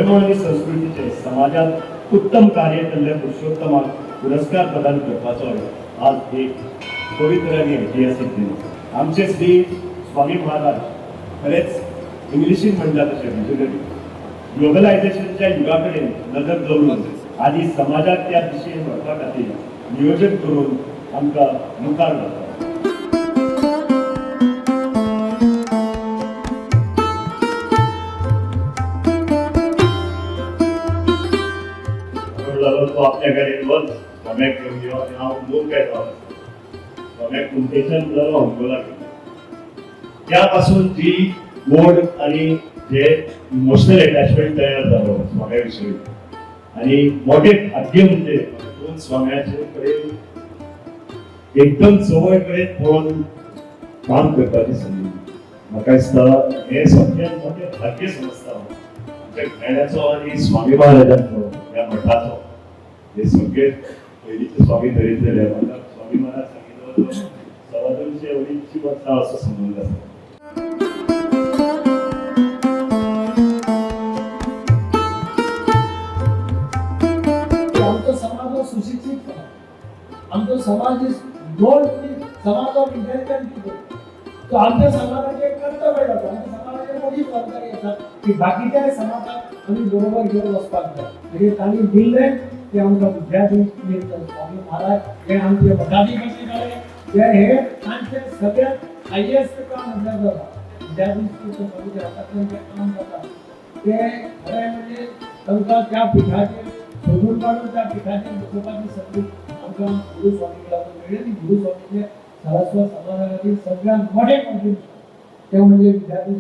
धर्म आणि संस्कृतीचे समाजात उत्तम कार्य केल्ल्या पुरुषोत्तमाक पुरस्कार प्रदान करपाचो आज एक पवित्र आणि ऐतिहासिक दिन. आमचे श्री स्वामी महाराज खरेंच इंग्लिशीन म्हणटा तशें विजनरी ग्लोबलायझेशनच्या युगाकडे नजर दवरून आनी समाजात त्या दिशेन वचपा खातीर नियोजन करून आमकां मुखार वता. तो आपल्या कडेन वच स्वाम्याक घेवन यो आनी हांव लोक येता स्वाम्याक कुंतेशन जालो अंकोला त्या पासून जी मोड आणि जे इमोशनल अटॅचमेंट तयार जालो स्वाम्या विशयी आणि मोठे भाग्य म्हणजे दोन स्वाम्याचे कडेन एकदम जवळ कडेन पळोवन काम करपाची संधी म्हाका दिसता हे सगळ्यात मोठे भाग्य समजता आमच्या घराण्याचो आणि स्वामी महाराजांचो ह्या मठाचो हे सगळे पयलींचे स्वामी धरितले म्हाका स्वामी महाराज सांगितलो सव्वा 200 वर्षांची वर्सां असो संबंध आसा. आमचो समाज सुशिक्षित आमचो समाज गोड समाजात इंटेलिजंट पीपल तो आमच्या समाजाचे कर्तव्य जाता आमच्या समाजाचे मोठी जबाबदारी आसा की बाकीच्या समाजात आमी बरोबर घेवन वचपाक जाय म्हणजे तांणी दिल्ले ते आमकां विद्यार्थी स्वामी महाराज हे आमचे मठाधिपती जाले ते हे तांचे सगळ्यात हायेस्ट काम म्हटल्यार जाता विद्यार्थी हातांतल्यान जे काम जाता ते खरें म्हणजे तांकां त्या पिठाचेर सोदून काढून त्या पिठाचेर बसोवपाची संधी आमकां गुरु स्वामी कडल्यान मेळ्ळी आनी गुरु स्वामीचे सारस्वत समाजा खातीर सगळ्यात मोठे कॉन्ट्रिब्युशन ते म्हणजे विद्यार्थी